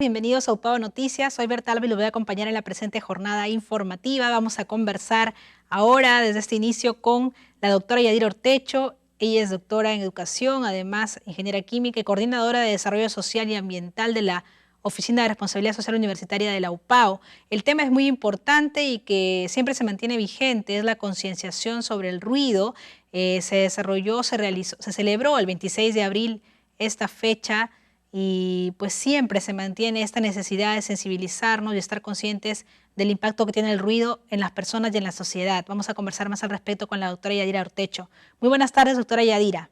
Bienvenidos a UPAO Noticias. Soy Berta Alba y lo voy a acompañar en la presente jornada informativa. Vamos a conversar ahora, desde este inicio, con la doctora Yadira Ortecho. Ella es doctora en educación, además ingeniera química y coordinadora de desarrollo social y ambiental de la Oficina de Responsabilidad Social Universitaria de la UPAO. El tema es muy importante y que siempre se mantiene vigente, es la concienciación sobre el ruido. Se celebró el 26 de abril esta fecha y pues siempre se mantiene esta necesidad de sensibilizarnos y estar conscientes del impacto que tiene el ruido en las personas y en la sociedad. Vamos a conversar más al respecto con la doctora Yadira Ortecho. Muy buenas tardes, doctora Yadira.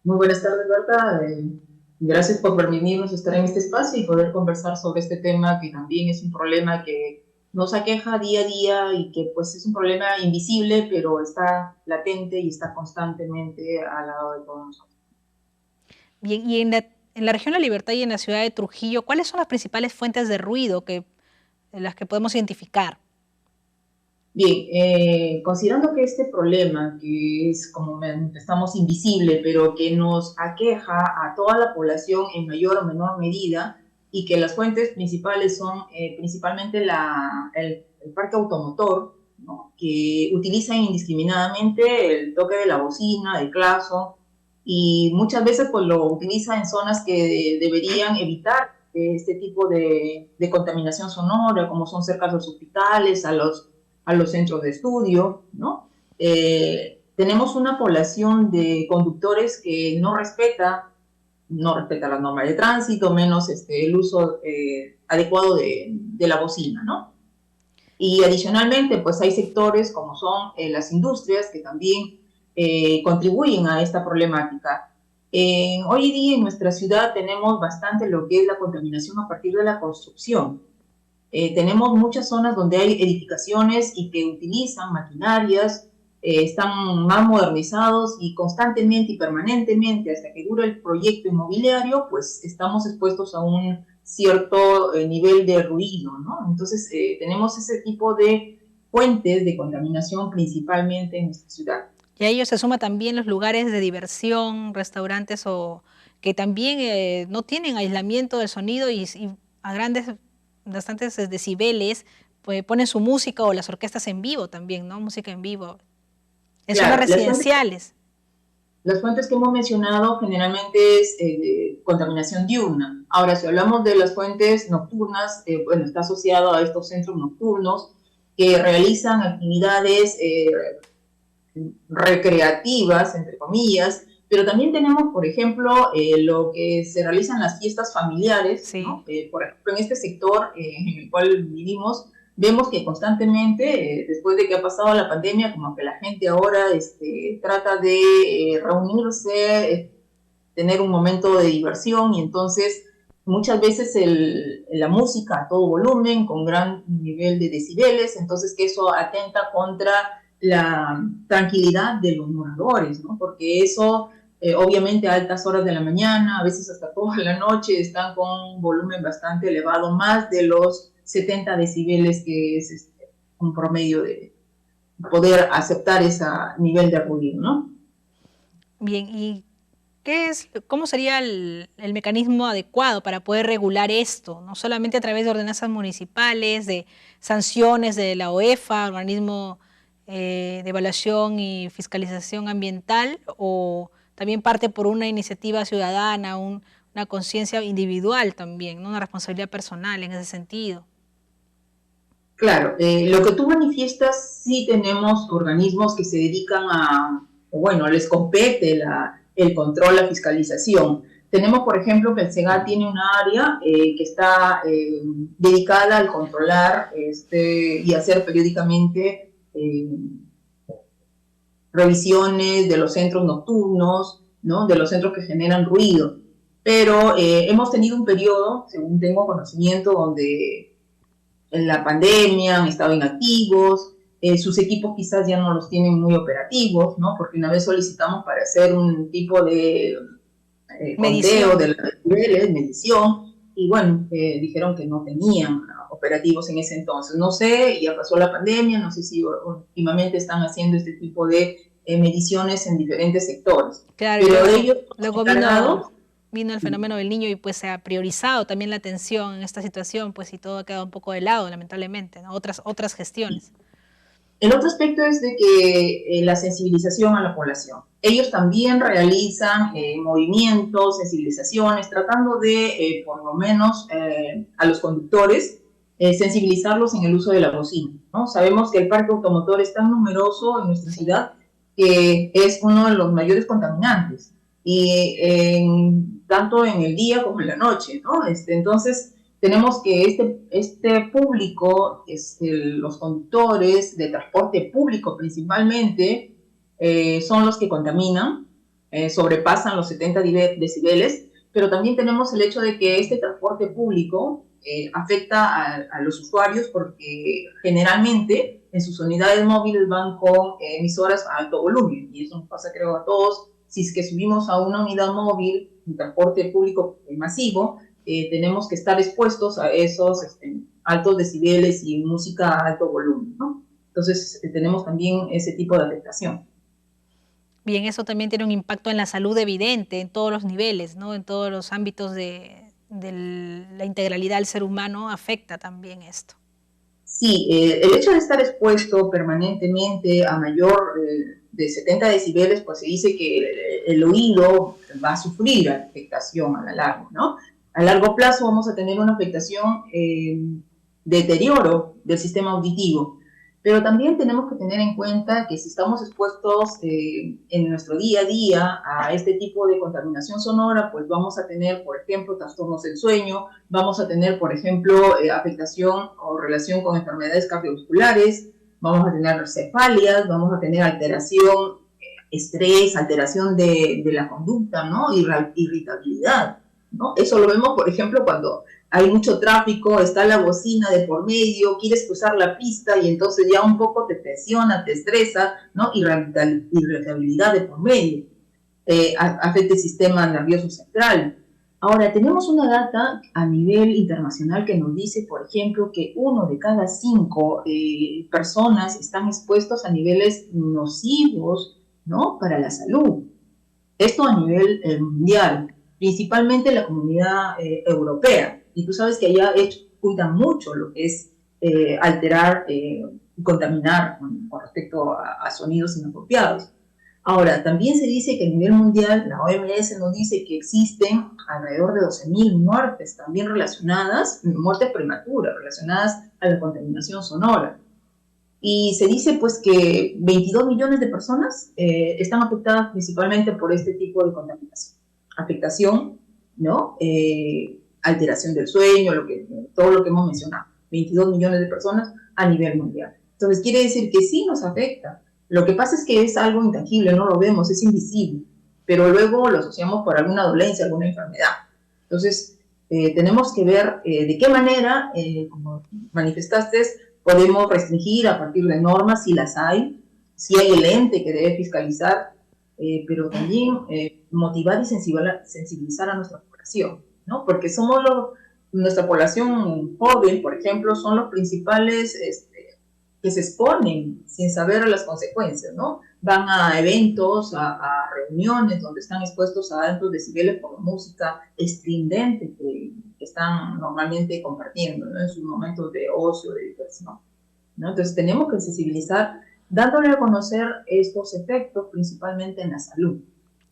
Muy buenas tardes, Berta. Gracias por permitirnos estar en este espacio y poder conversar sobre este tema que también es un problema que nos aqueja día a día y que pues es un problema invisible, pero está latente y está constantemente al lado de todos nosotros. Bien, y en la región de La Libertad y en la ciudad de Trujillo, ¿cuáles son las principales fuentes de ruido las que podemos identificar? Bien, considerando que este problema, que es como manifestamos invisible, pero que nos aqueja a toda la población en mayor o menor medida, y que las fuentes principales son principalmente el parque automotor, ¿no? Que utilizan indiscriminadamente el toque de la bocina, el claxon, y muchas veces pues lo utilizan en zonas que deberían evitar este tipo de contaminación sonora, como son cerca de los hospitales, a los centros de estudio, ¿no? Tenemos una población de conductores que no respeta las normas de tránsito, menos el uso adecuado de la bocina, ¿no? Y adicionalmente, pues hay sectores como son las industrias que también contribuyen a esta problemática. Hoy en día en nuestra ciudad tenemos bastante lo que es la contaminación a partir de la construcción. Tenemos muchas zonas donde hay edificaciones y que utilizan maquinarias, están más modernizados y constantemente y permanentemente, hasta que dura el proyecto inmobiliario, pues estamos expuestos a un cierto nivel de ruido, ¿no? Entonces, tenemos ese tipo de fuentes de contaminación principalmente en nuestra ciudad. Y a ello se suma también los lugares de diversión, restaurantes o que también no tienen aislamiento del sonido y a bastantes decibeles, pues ponen su música o las orquestas en vivo también, ¿no? Música en vivo. En zonas Claro, residenciales. las fuentes que hemos mencionado generalmente es contaminación diurna. Ahora, si hablamos de las fuentes nocturnas, bueno, está asociado a estos centros nocturnos que realizan actividades recreativas, entre comillas, pero también tenemos, por ejemplo, lo que se realizan las fiestas familiares, Sí. ¿no? Por ejemplo, en este sector en el cual vivimos, vemos que constantemente, después de que ha pasado la pandemia, como que la gente ahora trata de reunirse, tener un momento de diversión y entonces muchas veces la música a todo volumen, con gran nivel de decibeles, entonces que eso atenta contra la tranquilidad de los moradores, ¿no? Porque eso, obviamente a altas horas de la mañana, a veces hasta toda la noche, están con un volumen bastante elevado, más de los 70 decibeles, que es un promedio de poder aceptar ese nivel de ruido, ¿no? Bien, ¿y cómo sería el mecanismo adecuado para poder regular esto? No solamente a través de ordenanzas municipales, de sanciones de la OEFA, organismo de evaluación y fiscalización ambiental, o también parte por una iniciativa ciudadana, una conciencia individual también, ¿no? Una responsabilidad personal en ese sentido. Claro, lo que tú manifiestas, sí tenemos organismos que se dedican bueno, les compete el control, la fiscalización. Tenemos, por ejemplo, que el SEGAT tiene una área que está dedicada al controlar y hacer periódicamente revisiones de los centros nocturnos, ¿no? De los centros que generan ruido. Pero hemos tenido un periodo, según tengo conocimiento, donde en la pandemia han estado inactivos, sus equipos quizás ya no los tienen muy operativos, ¿no? Porque una vez solicitamos para hacer un tipo de conteo Medición. de los niveles, medición, y bueno, dijeron que no tenían operativos en ese entonces. No sé, ya pasó la pandemia, no sé si últimamente están haciendo este tipo de mediciones en diferentes sectores. Claro, y Pero luego, ellos luego encargados, vino vino el fenómeno del Niño y pues se ha priorizado también la atención en esta situación, pues y todo ha quedado un poco de lado, lamentablemente, ¿no? Otras gestiones. El otro aspecto es de que la sensibilización a la población. Ellos también realizan movimientos, sensibilizaciones, tratando de, por lo menos, a los conductores, sensibilizarlos en el uso de la bocina, ¿no? Sabemos que el parque automotor es tan numeroso en nuestra ciudad que es uno de los mayores contaminantes, y tanto en el día como en la noche, ¿no? Entonces, tenemos que este público, los conductores de transporte público principalmente, son los que contaminan, sobrepasan los 70 decibeles, pero también tenemos el hecho de que este transporte público afecta a los usuarios porque generalmente en sus unidades móviles van con emisoras a alto volumen, y eso nos pasa creo a todos. Si es que subimos a una unidad móvil, un transporte público masivo, tenemos que estar expuestos a esos altos decibeles y música a alto volumen, ¿no? Entonces tenemos también ese tipo de afectación. Bien, eso también tiene un impacto en la salud evidente, en todos los niveles, ¿no? En todos los ámbitos de la integralidad del ser humano afecta también esto. Sí, el hecho de estar expuesto permanentemente a mayor de 70 decibeles, pues se dice que el oído va a sufrir afectación a la larga, ¿no? A largo plazo vamos a tener una afectación, deterioro del sistema auditivo. Pero también tenemos que tener en cuenta que si estamos expuestos en nuestro día a día a este tipo de contaminación sonora, pues vamos a tener, por ejemplo, trastornos del sueño, vamos a tener, por ejemplo, afectación o relación con enfermedades cardiovasculares, vamos a tener cefalias, vamos a tener alteración, estrés, alteración de la conducta, ¿no? Irritabilidad, ¿no? Eso lo vemos, por ejemplo, cuando hay mucho tráfico, está la bocina de por medio, quieres cruzar la pista y entonces ya un poco te tensiona, te estresa, ¿no? Irritabilidad de por medio, afecta el sistema nervioso central. Ahora, tenemos una data a nivel internacional que nos dice, por ejemplo, que 1 de cada 5 personas están expuestos a niveles nocivos, ¿no? Para la salud. Esto a nivel mundial, principalmente la comunidad europea. Y tú sabes que allá cuidan mucho lo que es alterar y contaminar con respecto a sonidos inapropiados. Ahora, también se dice que a nivel mundial, la OMS nos dice que existen alrededor de 12.000 muertes también relacionadas, muertes prematuras, relacionadas a la contaminación sonora. Y se dice pues que 22 millones de personas están afectadas principalmente por este tipo de contaminación. Afectación, ¿no? Alteración del sueño, todo lo que hemos mencionado. 22 millones de personas a nivel mundial. Entonces quiere decir que sí nos afecta. Lo que pasa es que es algo intangible, no lo vemos, es invisible, pero luego lo asociamos por alguna dolencia, alguna enfermedad. Entonces tenemos que ver de qué manera, como manifestaste, podemos restringir a partir de normas si las hay, si hay el ente que debe fiscalizar, pero también motivar y sensibilizar a nuestra población, ¿no? Porque nuestra población joven, por ejemplo, son los principales que se exponen sin saber las consecuencias, ¿no? Van a eventos, a reuniones donde están expuestos a altos decibeles por la música estridente que están normalmente compartiendo, ¿no? En sus momentos de ocio, de diversión, ¿no? Entonces tenemos que sensibilizar, dándole a conocer estos efectos, principalmente en la salud.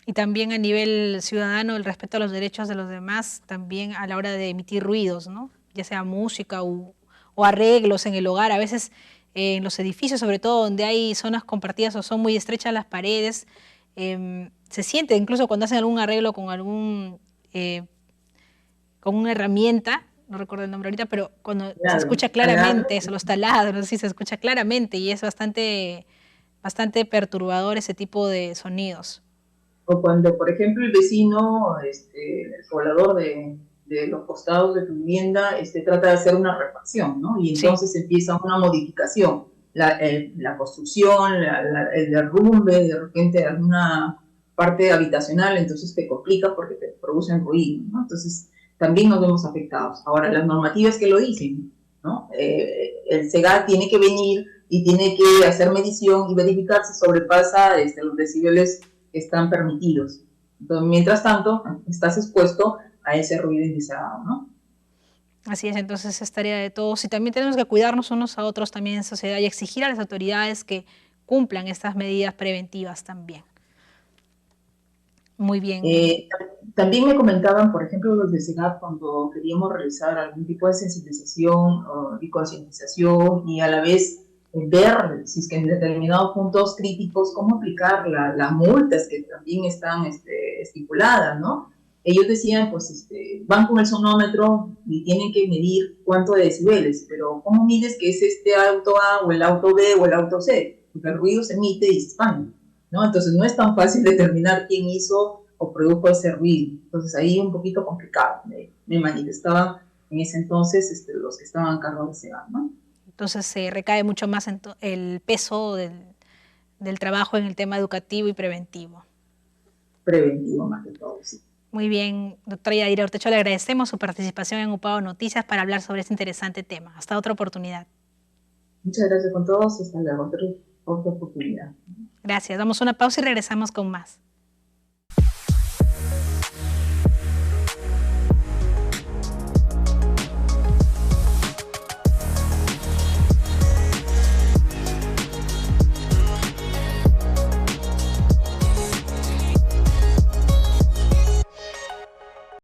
Y también a nivel ciudadano, el respeto a los derechos de los demás, también a la hora de emitir ruidos, ¿no? Ya sea música o arreglos en el hogar. A veces en los edificios, sobre todo donde hay zonas compartidas o son muy estrechas las paredes, se siente incluso cuando hacen algún arreglo con con una herramienta, no recuerdo el nombre ahorita, pero cuando se escucha claramente eso, los taladros, sí se escucha claramente y es bastante perturbador ese tipo de sonidos. O cuando, por ejemplo, el vecino, el poblador de los costados de tu vivienda, trata de hacer una refacción, ¿no? Y entonces sí, empieza una modificación, la construcción, el derrumbe, de repente de alguna parte habitacional, entonces te complica porque te producen ruido, ¿no? Entonces también nos vemos afectados. Ahora, las normativas que lo dicen, ¿no? El SEGAT tiene que venir y tiene que hacer medición y verificar si sobrepasa los decibeles que están permitidos. Entonces, mientras tanto, estás expuesto a ese ruido indeseado, ¿no? Así es, entonces es tarea de todos y también tenemos que cuidarnos unos a otros también en sociedad y exigir a las autoridades que cumplan estas medidas preventivas también. Muy bien. Eh, También me comentaban, por ejemplo, los de SEGAP, cuando queríamos realizar algún tipo de sensibilización y concientización y a la vez ver si es que en determinados puntos críticos cómo aplicar las multas que también están estipuladas, ¿no? Ellos decían, pues van con el sonómetro y tienen que medir cuánto de decibeles, pero ¿cómo mides que es este auto A o el auto B o el auto C? Porque el ruido se emite y se expande, ¿no? Entonces no es tan fácil determinar quién hizo o produjo ese ruido. Entonces ahí un poquito complicado. Me manifestaban en ese entonces los que estaban a cargo de ese gas, ¿no? Entonces se recae mucho más en el peso del trabajo en el tema educativo y preventivo. Preventivo más que todo, sí. Muy bien, doctora Yadira Ortecho, le agradecemos su participación en UPAO Noticias para hablar sobre este interesante tema. Hasta otra oportunidad. Muchas gracias con todos. Hasta luego. Otra oportunidad. Gracias. Damos una pausa y regresamos con más.